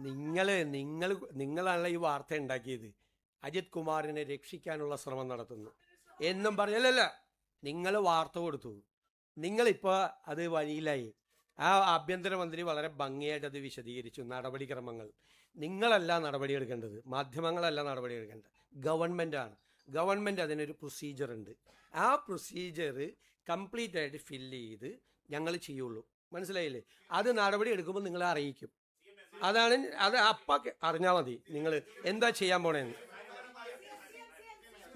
നിങ്ങൾ നിങ്ങൾ നിങ്ങളാണല്ലോ ഈ വാർത്ത ഉണ്ടാക്കിയത്. അജിത് കുമാറിനെ രക്ഷിക്കാനുള്ള ശ്രമം നടത്തുന്നു എന്നും പറയലല്ല. നിങ്ങൾ വാർത്ത കൊടുത്തു, നിങ്ങളിപ്പോൾ അത് വഴിയിലായി. ആ ആഭ്യന്തരമന്ത്രി വളരെ ഭംഗിയായിട്ട് അത് വിശദീകരിച്ചു, നടപടിക്രമങ്ങൾ. നിങ്ങളല്ല നടപടിയെടുക്കേണ്ടത്, മാധ്യമങ്ങളല്ല നടപടിയെടുക്കേണ്ടത്, ഗവൺമെൻറ്റാണ്. ഗവൺമെൻറ് അതിനൊരു പ്രൊസീജിയർ ഉണ്ട്. ആ പ്രൊസീജിയർ കംപ്ലീറ്റ് ആയിട്ട് ഫില്ല് ചെയ്ത് ഞങ്ങൾ ചെയ്യുള്ളൂ. മനസ്സിലായില്ലേ? അത് നടപടി എടുക്കുമ്പോൾ നിങ്ങളെ അറിയിക്കും. അതാണ് അത്. അപ്പം അറിഞ്ഞാൽ മതി നിങ്ങൾ എന്താ ചെയ്യാൻ പോണേന്ന്.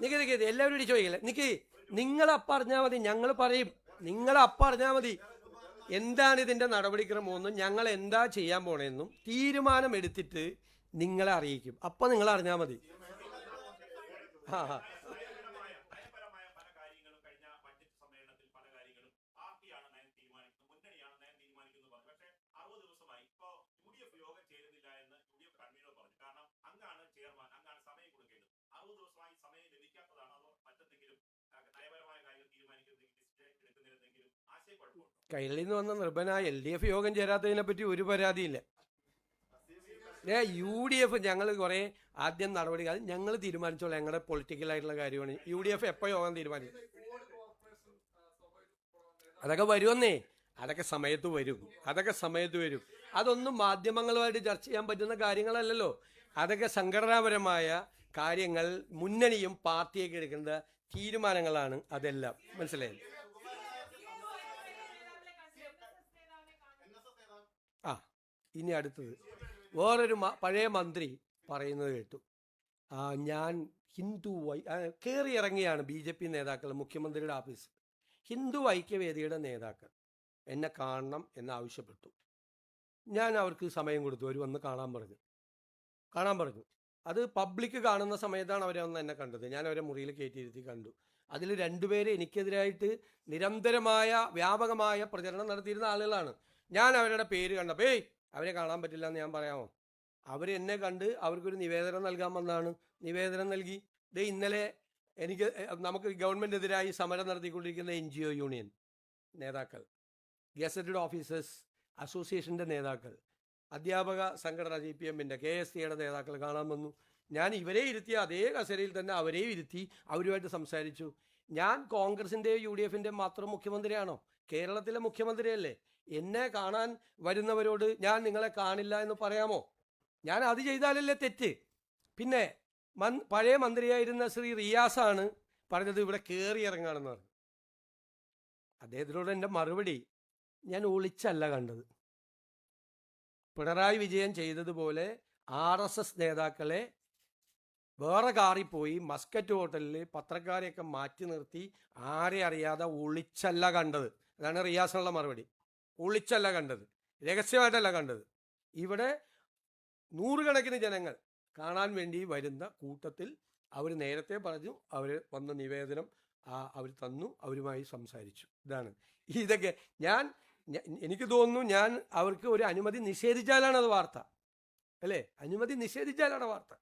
നിക്ക് എല്ലാവരും കൂടി ചോദിക്കില്ല. നിങ്ങൾ അപ്പം അറിഞ്ഞാൽ മതി, ഞങ്ങൾ പറയും. നിങ്ങൾ അപ്പം അറിഞ്ഞാൽ മതി എന്താണ് ഇതിൻ്റെ നടപടിക്രമമെന്നും ഞങ്ങൾ എന്താ ചെയ്യാൻ പോണേന്നും തീരുമാനമെടുത്തിട്ട് നിങ്ങളെ അറിയിക്കും. അപ്പം നിങ്ങൾ അറിഞ്ഞാൽ മതി. ആ കൈരളിൽ നിന്ന് വന്ന നിർഭനായ LDF യോഗം ചേരാത്തതിനെ പറ്റി ഒരു പരാതിയില്ല. UDF ഞങ്ങൾ കുറേ ആദ്യം നടപടി ഞങ്ങൾ തീരുമാനിച്ചോളാം. ഞങ്ങളുടെ പൊളിറ്റിക്കലായിട്ടുള്ള കാര്യമാണ്. UDF എപ്പോൾ യോഗം തീരുമാനിക്കും? അതൊക്കെ വരുമെന്നേ. അതൊക്കെ സമയത്ത് വരും. അതൊന്നും മാധ്യമങ്ങളുമായിട്ട് ചർച്ച ചെയ്യാൻ പറ്റുന്ന കാര്യങ്ങളല്ലല്ലോ. അതൊക്കെ സംഘടനാപരമായ കാര്യങ്ങൾ, മുന്നണിയും പാർട്ടിയൊക്കെ എടുക്കേണ്ട തീരുമാനങ്ങളാണ് അതെല്ലാം. മനസ്സിലായി? ഇനി അടുത്തത് വേറൊരു പഴയ മന്ത്രി പറയുന്നത് കേട്ടു. ഞാൻ ഹിന്ദു കയറി ഇറങ്ങിയാണ് BJP നേതാക്കൾ മുഖ്യമന്ത്രിയുടെ ഓഫീസ്. ഹിന്ദു ഐക്യവേദിയുടെ നേതാക്കൾ എന്നെ കാണണം എന്നാവശ്യപ്പെട്ടു. ഞാൻ അവർക്ക് സമയം കൊടുത്തു. അവർ വന്ന് കാണാൻ പറഞ്ഞു. അത് പബ്ലിക് കാണുന്ന സമയത്താണ് അവരെ വന്ന് എന്നെ കണ്ടത്. ഞാൻ അവരെ മുറിയിൽ കയറ്റിയിരുത്തി കണ്ടു. അതിൽ 2 പേര് എനിക്കെതിരായിട്ട് നിരന്തരമായ വ്യാപകമായ പ്രചരണം നടത്തിയിരുന്ന ആളുകളാണ്. ഞാൻ അവരുടെ പേര് കണ്ടപ്പോൾ അവരെ കാണാൻ പറ്റില്ല എന്ന് ഞാൻ പറയാമോ? അവരെന്നെ കണ്ട് അവർക്കൊരു നിവേദനം നൽകാൻ വന്നതാണ്. നിവേദനം നൽകി. ഇന്നലെ നമുക്ക് ഗവൺമെൻറ്റിനെതിരായി സമരം നടത്തിക്കൊണ്ടിരിക്കുന്ന NGO യൂണിയൻ നേതാക്കൾ, ഗസറ്റഡ് ഓഫീസേഴ്സ് അസോസിയേഷൻ്റെ നേതാക്കൾ, അധ്യാപക സംഘടന CPMൻ്റെ KSCയുടെ നേതാക്കൾ കാണാൻ വന്നു. ഞാൻ ഇവരെ ഇരുത്തിയ അതേ കസേരയിൽ തന്നെ അവരെയും ഇരുത്തി അവരുമായിട്ട് സംസാരിച്ചു. ഞാൻ കോൺഗ്രസിൻ്റെയോ UDFൻ്റെയോ മാത്രം മുഖ്യമന്ത്രിയാണോ? കേരളത്തിലെ മുഖ്യമന്ത്രിയല്ലേ. എന്നെ കാണാൻ വരുന്നവരോട് ഞാൻ നിങ്ങളെ കാണില്ല എന്ന് പറയാമോ? ഞാൻ അത് ചെയ്താലല്ലേ തെറ്റ്. പിന്നെ പഴയ മന്ത്രിയായിരുന്ന ശ്രീ റിയാസാണ് പറഞ്ഞത് ഇവിടെ കയറി ഇറങ്ങാണെന്ന് പറഞ്ഞു. അദ്ദേഹത്തിനോട് എൻ്റെ മറുപടി, ഞാൻ ഒളിച്ചല്ല കണ്ടത്. പിണറായി വിജയൻ ചെയ്തതുപോലെ RSS നേതാക്കളെ വേറെ കാറിൽ പോയി മസ്കറ്റ് ഹോട്ടലിൽ പത്രക്കാരെയൊക്കെ മാറ്റി നിർത്തി ആരെ അറിയാതെ ഒളിച്ചല്ല കണ്ടത്. അതാണ് റിയാസിനുള്ള മറുപടി. ഒളിച്ചല്ല കണ്ടത്, രഹസ്യമായിട്ടല്ല കണ്ടത്. ഇവിടെ 100 കണക്കിന് ജനങ്ങൾ കാണാൻ വേണ്ടി വരുന്ന കൂട്ടത്തിൽ അവർ നേരത്തെ പറഞ്ഞു. അവർ വന്ന നിവേദനം അവർ തന്നു, അവരുമായി സംസാരിച്ചു. ഇതൊക്കെ എനിക്ക് തോന്നുന്നു ഞാൻ അവർക്ക് ഒരു അനുമതി നിഷേധിച്ചാലാണ് അത് വാർത്ത, അല്ലേ? അനുമതി നിഷേധിച്ചാലാണ് വാർത്ത.